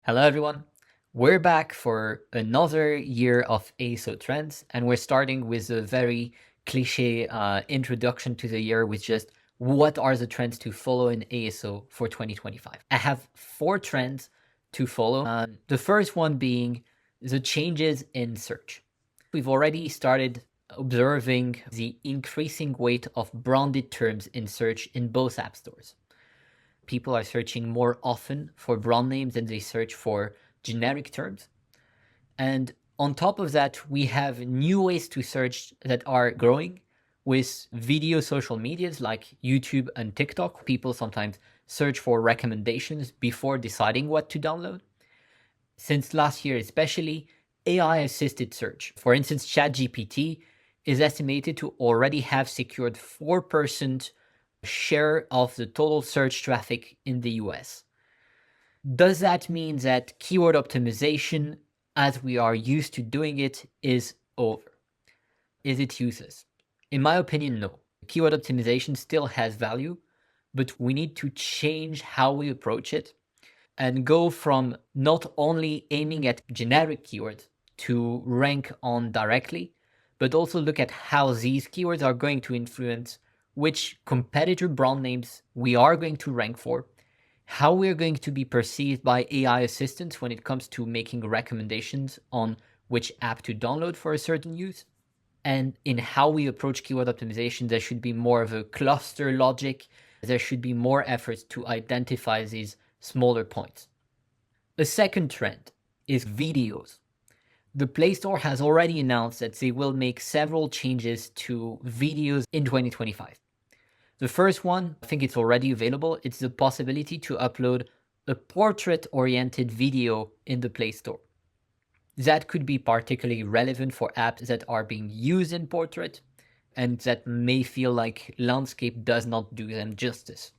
Hello, everyone. We're back for another year of ASO trends, and we're starting with a very cliche introduction to the year with just what are the trends to follow in ASO for 2025. I have 4 trends to follow. The first one being the changes in search. We've already started observing the increasing weight of branded terms in search in both app stores. People are searching more often for brand names than they search for generic terms. And on top of that, we have new ways to search that are growing with video social medias like YouTube and TikTok. People sometimes search for recommendations before deciding what to download. Since last year, especially, AI assisted search, for instance, ChatGPT, is estimated to already have secured 4% share of the total search traffic in the US. Does that mean that keyword optimization, as we are used to doing it, is over? Is it useless? In my opinion, no. Keyword optimization still has value, but we need to change how we approach it and go from not only aiming at generic keywords to rank on directly, but also look at how these keywords are going to influence which competitor brand names we are going to rank for, how we're going to be perceived by AI assistants when it comes to making recommendations on which app to download for a certain use. And in how we approach keyword optimization, there should be more of a cluster logic. There should be more efforts to identify these smaller points. The second trend is videos. The Play Store has already announced that they will make several changes to videos in 2025. The first one, I think it's already available, it's the possibility to upload a portrait-oriented video in the Play Store. That could be particularly relevant for apps that are being used in portrait and that may feel like landscape does not do them justice.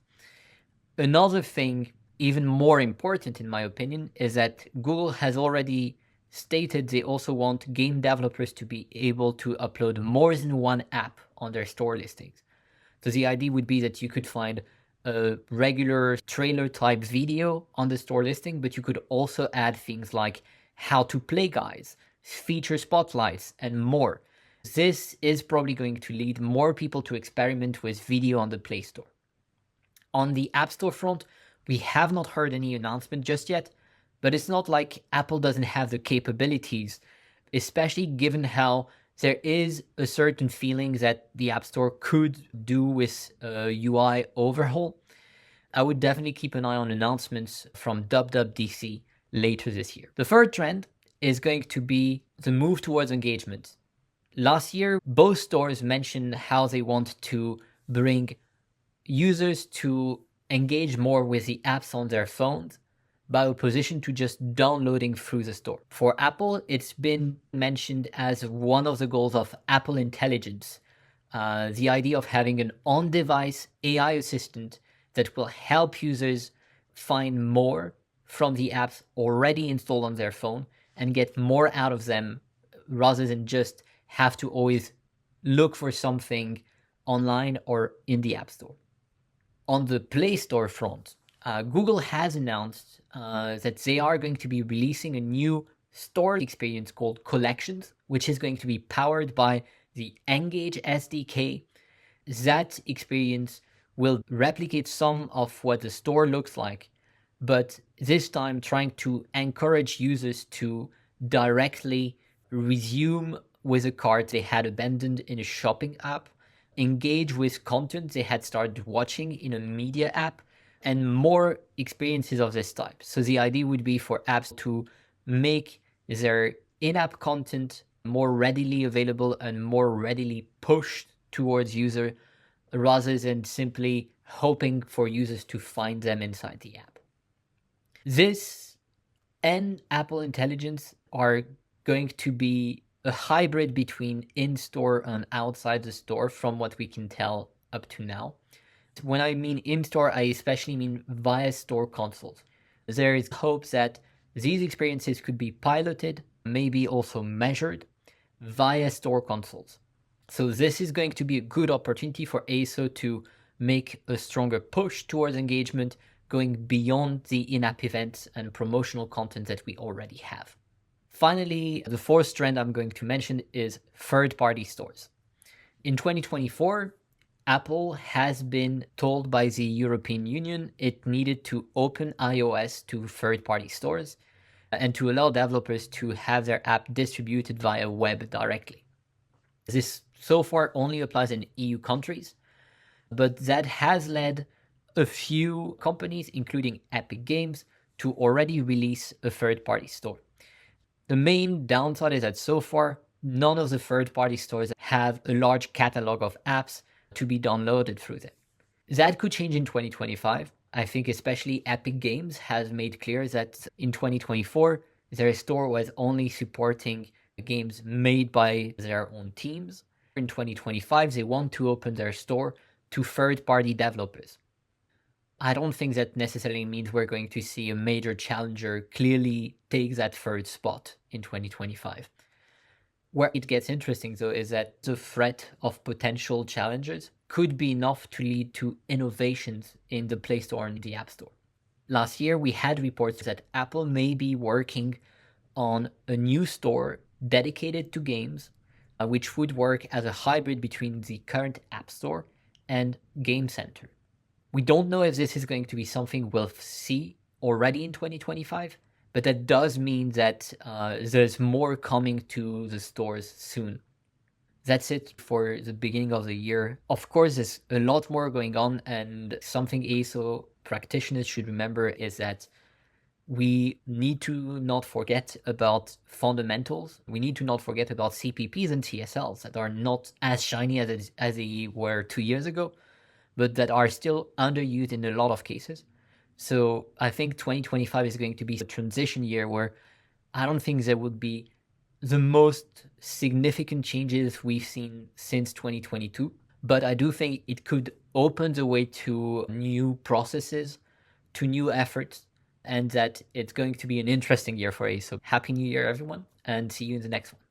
Another thing, even more important in my opinion, is that Google has already stated they also want game developers to be able to upload more than one app on their store listings. So the idea would be that you could find a regular trailer type video on the store listing, but you could also add things like how to play guides, feature spotlights, and more. This is probably going to lead more people to experiment with video on the Play Store. On the App Store front, we have not heard any announcement just yet, but it's not like Apple doesn't have the capabilities, especially given how there is a certain feeling that the App Store could do with a UI overhaul. I would definitely keep an eye on announcements from WWDC later this year. The third trend is going to be the move towards engagement. Last year, both stores mentioned how they want to bring users to engage more with the apps on their phones by opposition to just downloading through the store. For Apple, it's been mentioned as one of the goals of Apple Intelligence, the idea of having an on-device AI assistant that will help users find more from the apps already installed on their phone and get more out of them rather than just have to always look for something online or in the App Store. On the Play Store front, Google has announced that they are going to be releasing a new store experience called Collections, which is going to be powered by the Engage SDK. That experience will replicate some of what the store looks like, but this time trying to encourage users to directly resume with a cart they had abandoned in a shopping app, engage with content they had started watching in a media app, and more experiences of this type. So the idea would be for apps to make their in-app content more readily available and more readily pushed towards user rather than simply hoping for users to find them inside the app. This and Apple Intelligence are going to be a hybrid between in-store and outside the store from what we can tell up to now. When I mean in-store, I especially mean via store consoles. There is hope that these experiences could be piloted, maybe also measured via store consoles. So this is going to be a good opportunity for ASO to make a stronger push towards engagement going beyond the in-app events and promotional content that we already have. Finally, the fourth trend I'm going to mention is third-party stores. In 2024, Apple has been told by the European Union it needed to open iOS to third-party stores and to allow developers to have their app distributed via web directly. This so far only applies in EU countries, but that has led a few companies, including Epic Games, to already release a third-party store. The main downside is that so far, none of the third-party stores have a large catalog of apps to be downloaded through them. That could change in 2025. I think especially Epic Games has made clear that in 2024, their store was only supporting games made by their own teams. In 2025, they want to open their store to third-party developers. I don't think that necessarily means we're going to see a major challenger clearly take that third spot in 2025. Where it gets interesting, though, is that the threat of potential challengers could be enough to lead to innovations in the Play Store and the App Store. Last year, we had reports that Apple may be working on a new store dedicated to games, which would work as a hybrid between the current App Store and Game Center. We don't know if this is going to be something we'll see already in 2025, but that does mean that there's more coming to the stores soon. That's it for the beginning of the year. Of course, there's a lot more going on, and something ASO practitioners should remember is that we need to not forget about fundamentals. We need to not forget about CPPs and TSLs that are not as shiny as they were 2 years ago, but that are still underused in a lot of cases. So I think 2025 is going to be a transition year where I don't think there would be the most significant changes we've seen since 2022, but I do think it could open the way to new processes, to new efforts, and that it's going to be an interesting year for ASO. Happy New Year, everyone, and see you in the next one.